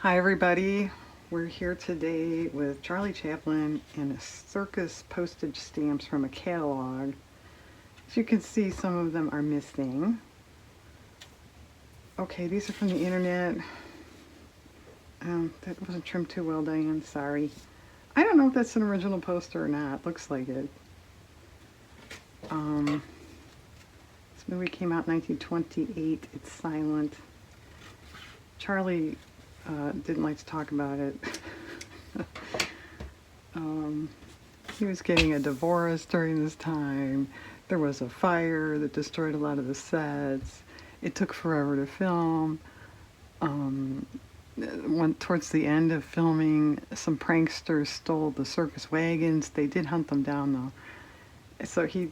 Hi, everybody. We're here today with Charlie Chaplin and a circus postage stamps from a catalog. As you can see, some of them are missing. Okay, these are from the internet. That wasn't trimmed too well, Diane. Sorry. I don't know if that's an original poster or not. Looks like it. This movie came out in 1928. It's silent. Charlie didn't like to talk about it. He was getting a divorce during this time. There was a fire that destroyed a lot of the sets. It took forever to film. Towards the end of filming, some pranksters stole the circus wagons. They did hunt them down though. So he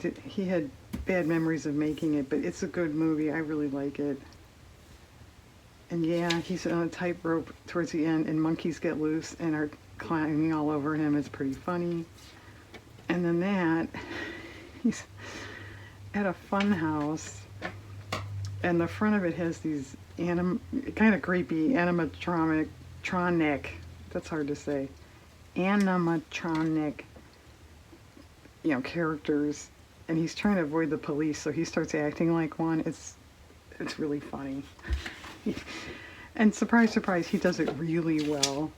had bad memories of making it, but it's a good movie. I really like it. And yeah, he's on a tightrope towards the end, and monkeys get loose and are climbing all over him. It's pretty funny. And then he's at a fun house, and the front of it has these kind of creepy animatronic, that's hard to say, animatronic, characters, and he's trying to avoid the police, so he starts acting like one. It's really funny. And surprise, surprise, he does it really well.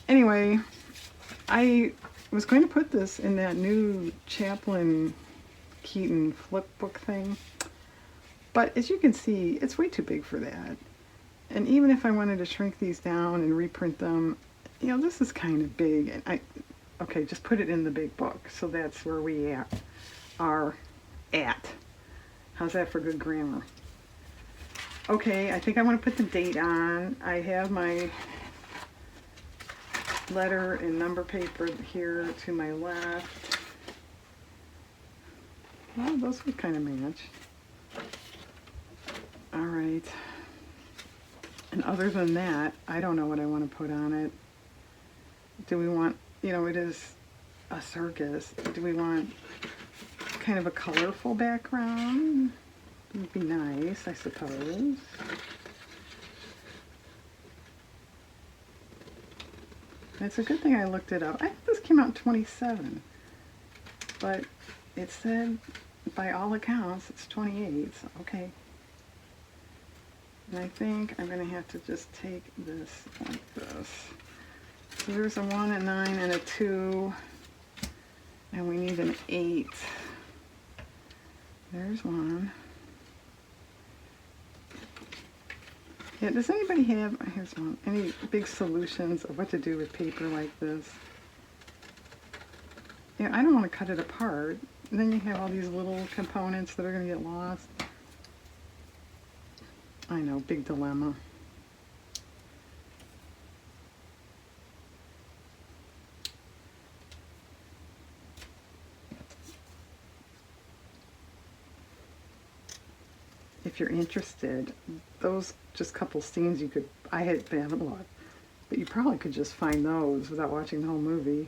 Anyway, I was going to put this in that new Chaplin Keaton flip book thing, but as you can see, it's way too big for that. And even if I wanted to shrink these down and reprint them, this is kind of big. And okay, just put it in the big book. So that's where we are at. How's that for good grammar? Okay, I think I want to put the date on. I have my letter and number paper here to my left. Well, those would kind of match. All right. And other than that, I don't know what I want to put on it. Do we want, it is a circus. Do we want kind of a colorful background? It would be nice, I suppose. It's a good thing I looked it up. I think this came out in 27, but it said by all accounts it's 28, so okay. And I think I'm going to have to just take this like this. So there's a 1, a 9, and a 2, and we need an 8. There's one. Yeah, does anybody have, here's one, any big solutions of what to do with paper like this? Yeah, I don't want to cut it apart. And then you have all these little components that are going to get lost. I know, big dilemma. If you're interested, those just couple scenes I haven't looked, but you probably could just find those without watching the whole movie.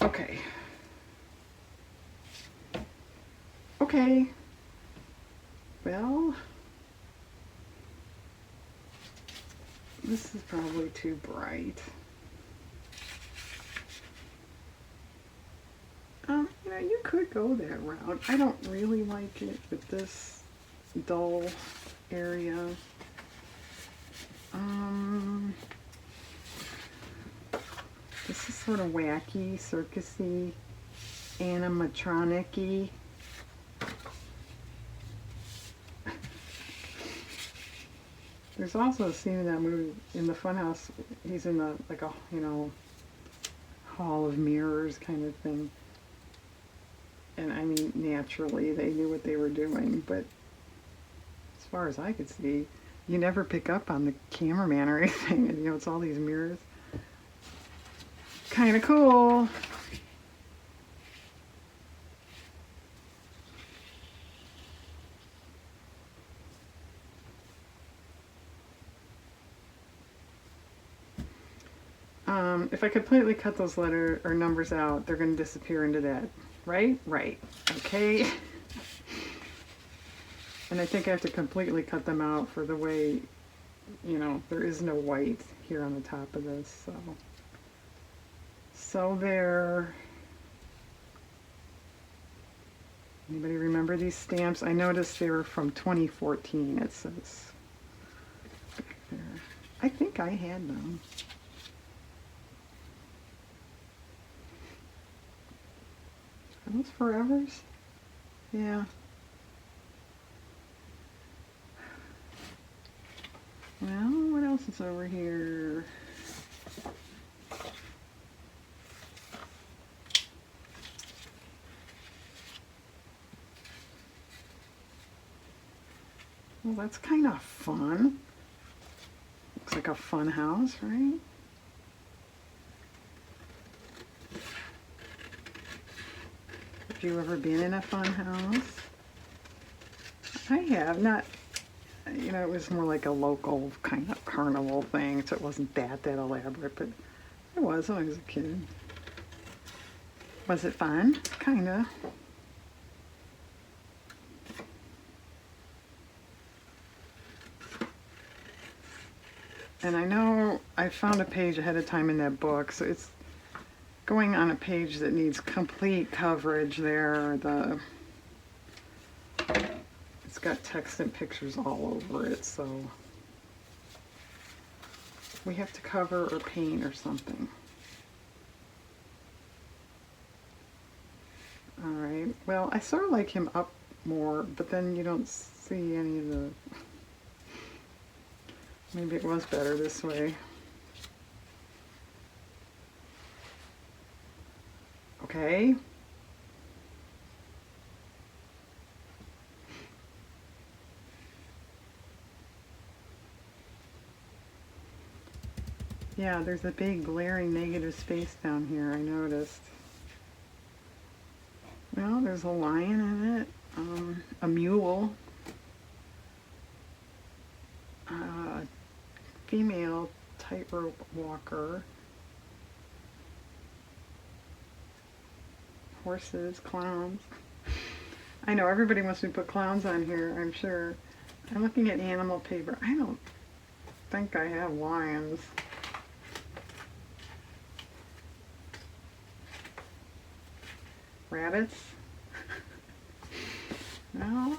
Okay. Okay. Well, this is probably too bright. You could go that route. I don't really like it with this dull area. This is sort of wacky, circusy, animatronic-y. There's also a scene in that movie in the funhouse. He's in like a hall of mirrors kind of thing. And I mean, naturally, they knew what they were doing, but as far as I could see, you never pick up on the cameraman or anything. And, it's all these mirrors. Kind of cool. If I completely cut those letter or numbers out, they're going to disappear into that. Right? Right. Okay. And I think I have to completely cut them out for the way, you know, there is no white here on the top of this. So there. Anybody remember these stamps? I noticed they were from 2014, it says back there. I think I had them. Are those Forevers? Yeah. Well, what else is over here? Well, that's kind of fun. Looks like a fun house, right? Have you ever been in a fun house? I have. Not, you know, it was more like a local kind of carnival thing, so it wasn't that elaborate, but it was when I was a kid. Was it fun? Kinda. And I know I found a page ahead of time in that book, so it's going on a page that needs complete coverage there. It's got text and pictures all over it, so we have to cover or paint or something. Alright, well, I sort of like him up more, but then you don't see any of the... Maybe it was better this way. Okay. Yeah, there's a big glaring negative space down here, I noticed. Well, there's a lion in it, a mule, female tightrope walker, horses, clowns. I know everybody wants me to put clowns on here, I'm sure. I'm looking at animal paper. I don't think I have lions. Rabbits? No.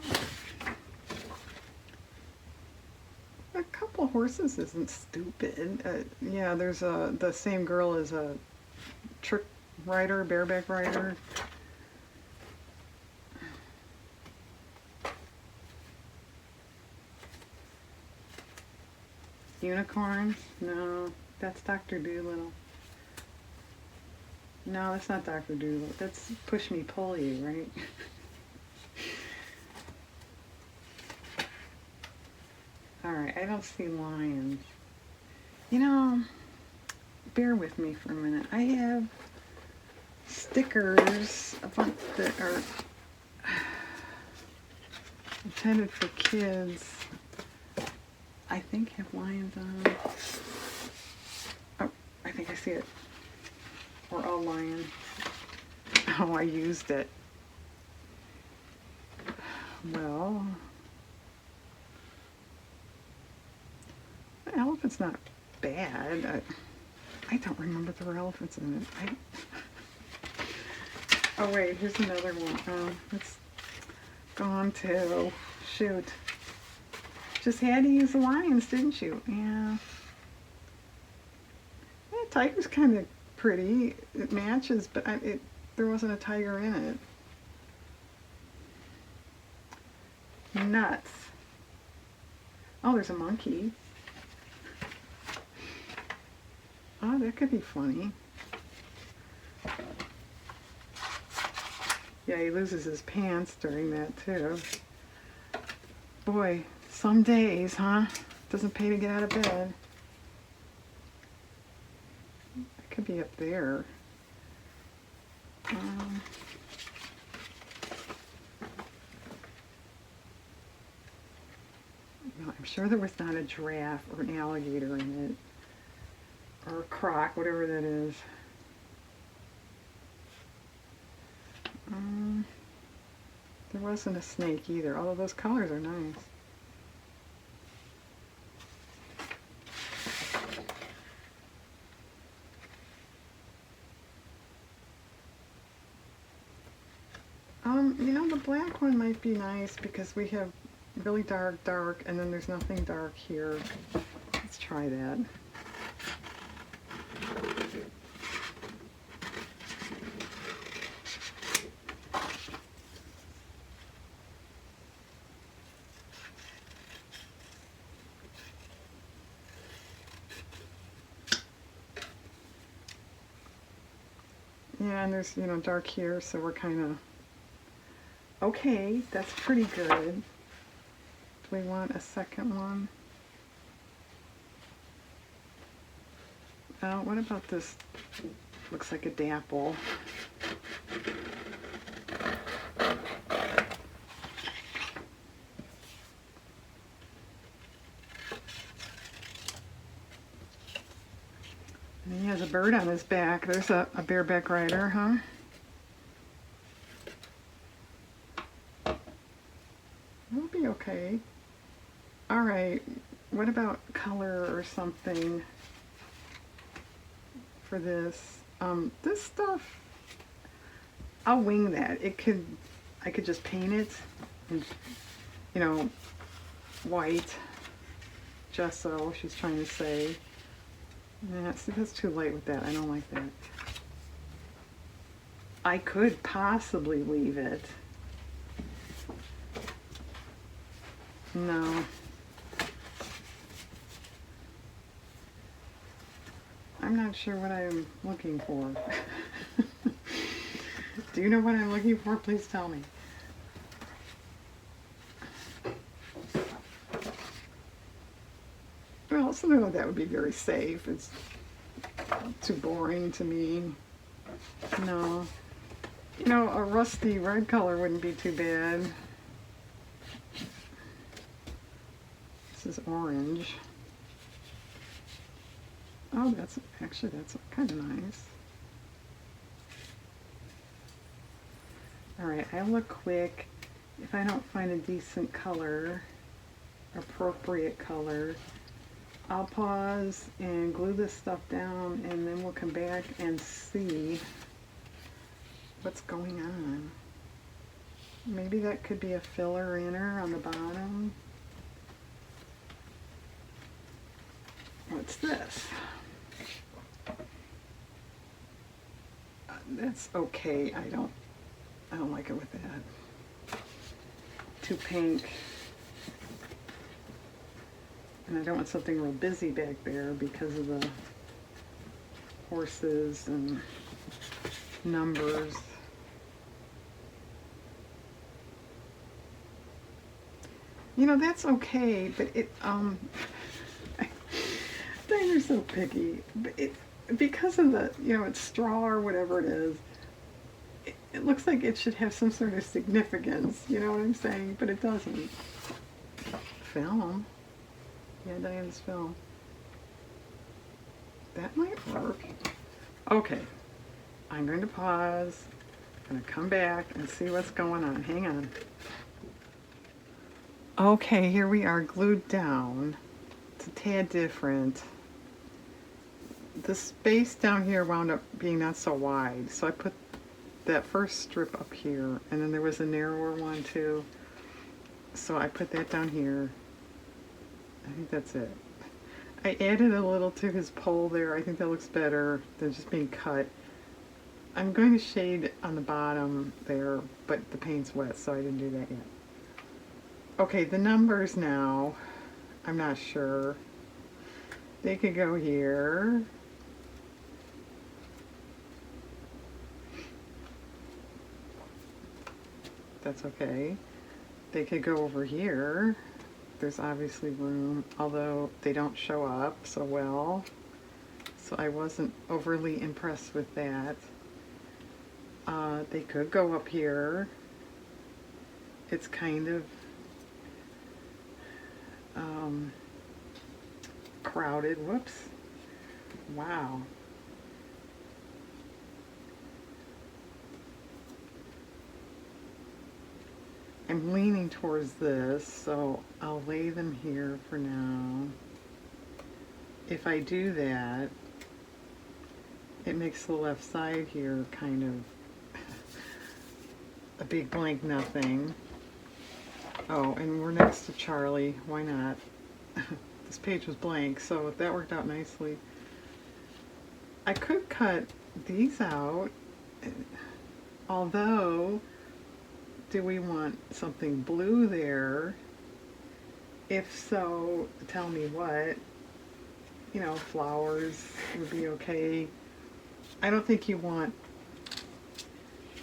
A couple horses isn't stupid. Yeah, there's the same girl as a trick rider, bareback rider. Unicorns? No, that's Dr. Dolittle. No, that's not Dr. Dolittle. That's Push Me, Pull You, right? Alright, I don't see lions. You know, bear with me for a minute. I have stickers, a bunch that are intended for kids. I think have lions on them. Oh, I think I see it. Or a lion. Oh, I used it. Well, the elephant's not bad. I don't remember there were elephants in it. Oh wait, here's another one. Oh, it's gone too. Shoot. Just had to use the lions, didn't you? Yeah. Yeah, tiger's kind of pretty. It matches, but there wasn't a tiger in it. Nuts. Oh, there's a monkey. Oh, that could be funny. Yeah, he loses his pants during that too. Boy, some days, huh? Doesn't pay to get out of bed. It could be up there. No, I'm sure there was not a giraffe or an alligator in it. or croc, whatever that is. There wasn't a snake either, although those colors are nice. You know, the black one might be nice because we have really dark, and then there's nothing dark here. Let's try that. Yeah, and there's, you know, dark here, so we're kind of okay. That's pretty good. Do we want a second one? What about this? Looks like a dapple. And he has a bird on his back. There's a bareback rider, huh? That'll be okay. All right, what about color or something for this? This stuff, I'll wing that. I could just paint it, and, you know, white, gesso, she's trying to say. Yeah, see, that's too light with that. I don't like that. I could possibly leave it. No. I'm not sure what I'm looking for. Do you know what I'm looking for? Please tell me. Well, something like that would be very safe. It's too boring to me. No. You know, a rusty red color wouldn't be too bad. This is orange. Oh, that's kind of nice. All right, I'll look quick. If I don't find a decent color, appropriate color, I'll pause and glue this stuff down, and then we'll come back and see what's going on. Maybe that could be a filler inner on the bottom. What's this? That's okay. I don't like it with that. Too pink. And I don't want something real busy back there because of the horses and numbers. You know, that's okay, but it, Diner's so picky. But because of the, you know, it's straw or whatever it is, it looks like it should have some sort of significance, you know what I'm saying? But it doesn't. Film. Yeah, Diane's film. That might work. Okay. I'm going to pause. I'm going to come back and see what's going on. Hang on. Okay, here we are glued down. It's a tad different. The space down here wound up being not so wide, so I put that first strip up here, and then there was a narrower one too, so I put that down here. I think that's it. I added a little to his pole there. I think that looks better than just being cut. I'm going to shade on the bottom there, but the paint's wet, so I didn't do that yet. Okay, the numbers now, I'm not sure. They could go here. That's okay. They could go over here. There's obviously room, although they don't show up so well. So I wasn't overly impressed with that. They could go up here. It's kind of crowded. Whoops. Wow. I'm leaning towards this, so I'll lay them here for now. If I do that, it makes the left side here kind of a big blank nothing. Oh, and we're next to Charlie. Why not? This page was blank, so that worked out nicely. I could cut these out, although, do we want something blue there? If so, tell me what. You know, flowers would be okay. I don't think you want,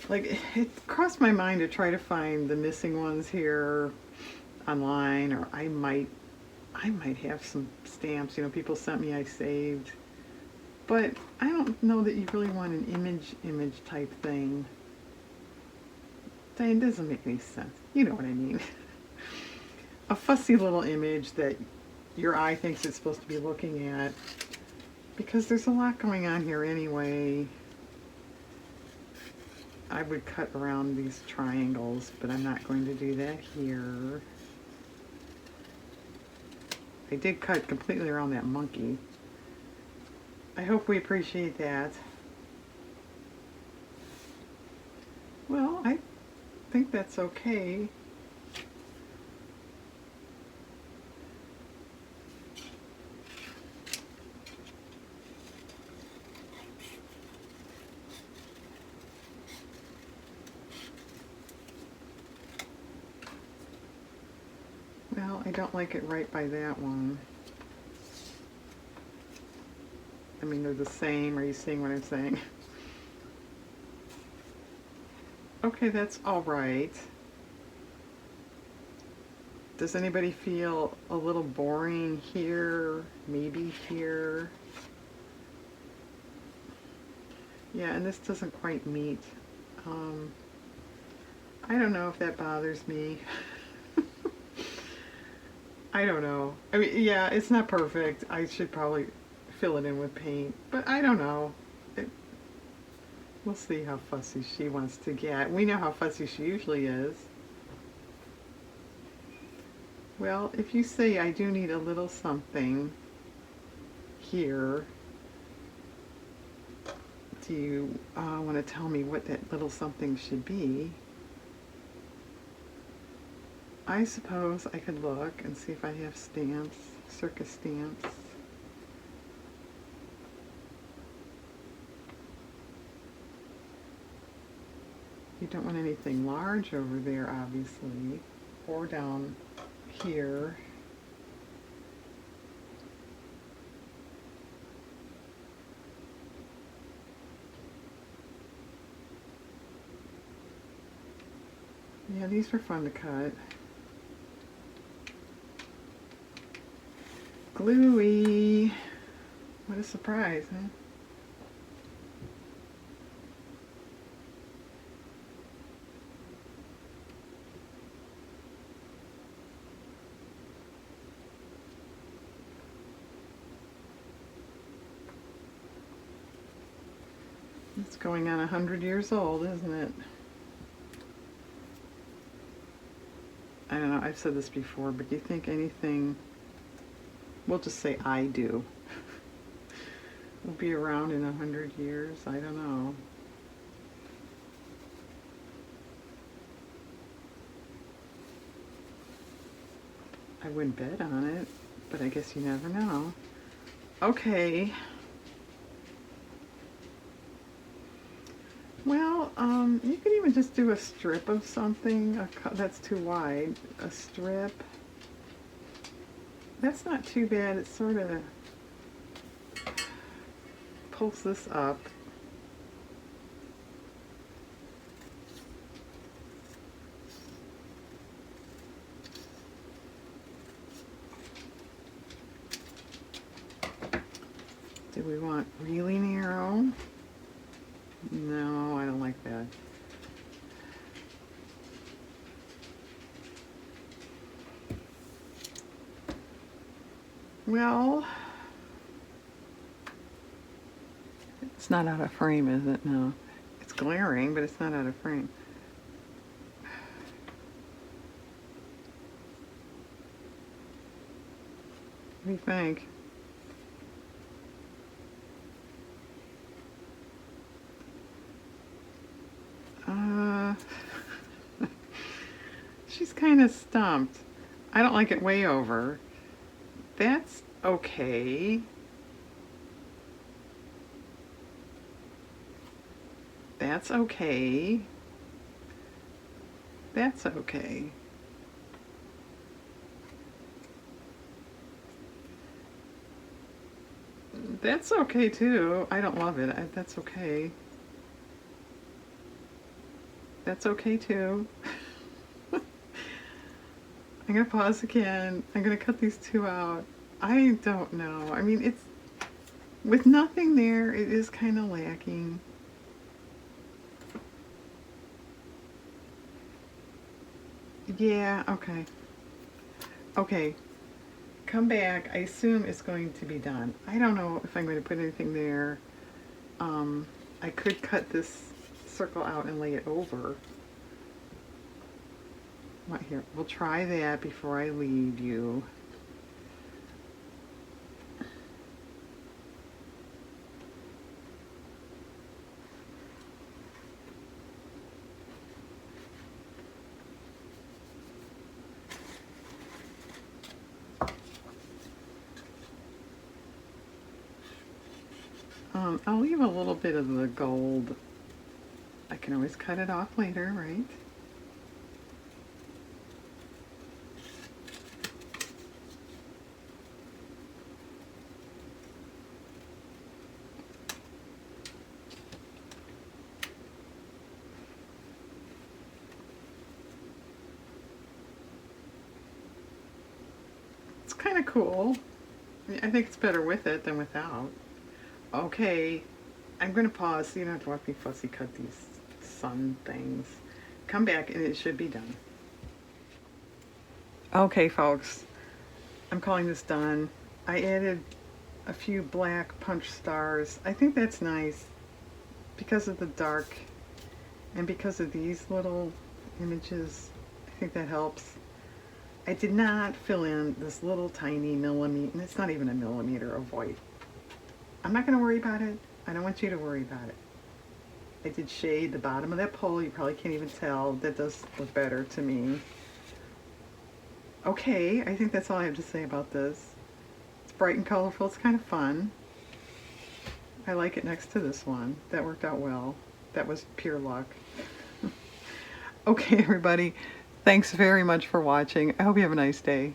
like, it crossed my mind to try to find the missing ones here online, or I might have some stamps, you know, people sent me, I saved. But I don't know that you really want an image type thing. It doesn't make any sense. You know what I mean. A fussy little image that your eye thinks it's supposed to be looking at. Because there's a lot going on here anyway. I would cut around these triangles, but I'm not going to do that here. I did cut completely around that monkey. I hope we appreciate that. Well, I think that's okay. Well, I don't like it right by that one. I mean, they're the same. Are you seeing what I'm saying? Okay, that's all right. Does anybody feel a little boring here? Maybe here? Yeah, and this doesn't quite meet. I don't know if that bothers me. I don't know. I mean, yeah, it's not perfect. I should probably fill it in with paint, but I don't know. We'll see how fussy she wants to get. We know how fussy she usually is. Well, if you say I do need a little something here, do you want to tell me what that little something should be? I suppose I could look and see if I have stamps, circus stamps. You don't want anything large over there, obviously, or down here. Yeah, these were fun to cut. Gluey. What a surprise, huh? It's going on 100 years old, isn't it? I don't know, I've said this before, but do you think anything, we'll just say I do, will be around in 100 years? I don't know. I wouldn't bet on it, but I guess you never know. Okay. Well, you could even just do a strip of something. That's too wide. A strip. That's not too bad. It sort of pulls this up. Do we want really narrow? No, I don't like that. Well, It's not out of frame, is it? No. It's glaring, but it's not out of frame. What do you think? She's kind of stumped. I don't like it way over. That's okay. That's okay. That's okay. That's okay too. I don't love it. That's okay. That's okay too. I'm gonna pause again. I'm gonna cut these two out. I don't know. I mean, it's with nothing there, it is kind of lacking. Yeah, okay. Okay. Come back. I assume it's going to be done. I don't know if I'm going to put anything there. I could cut this circle out and lay it over. Right here. We'll try that before I leave you. I'll leave a little bit of the gold. I can always cut it off later, right? It's kind of cool. I think it's better with it than without. Okay, I'm going to pause so you don't have to watch me fussy cut these sun things. Come back and it should be done. Okay, folks, I'm calling this done. I added a few black punch stars. I think that's nice because of the dark and because of these little images. I think that helps. I did not fill in this little tiny millimeter, and it's not even a millimeter of white. I'm not going to worry about it. I don't want you to worry about it. I did shade the bottom of that pole. You probably can't even tell. That does look better to me. Okay, I think that's all I have to say about this. It's bright and colorful. It's kind of fun. I like it next to this one. That worked out well. That was pure luck. Okay, everybody. Thanks very much for watching. I hope you have a nice day.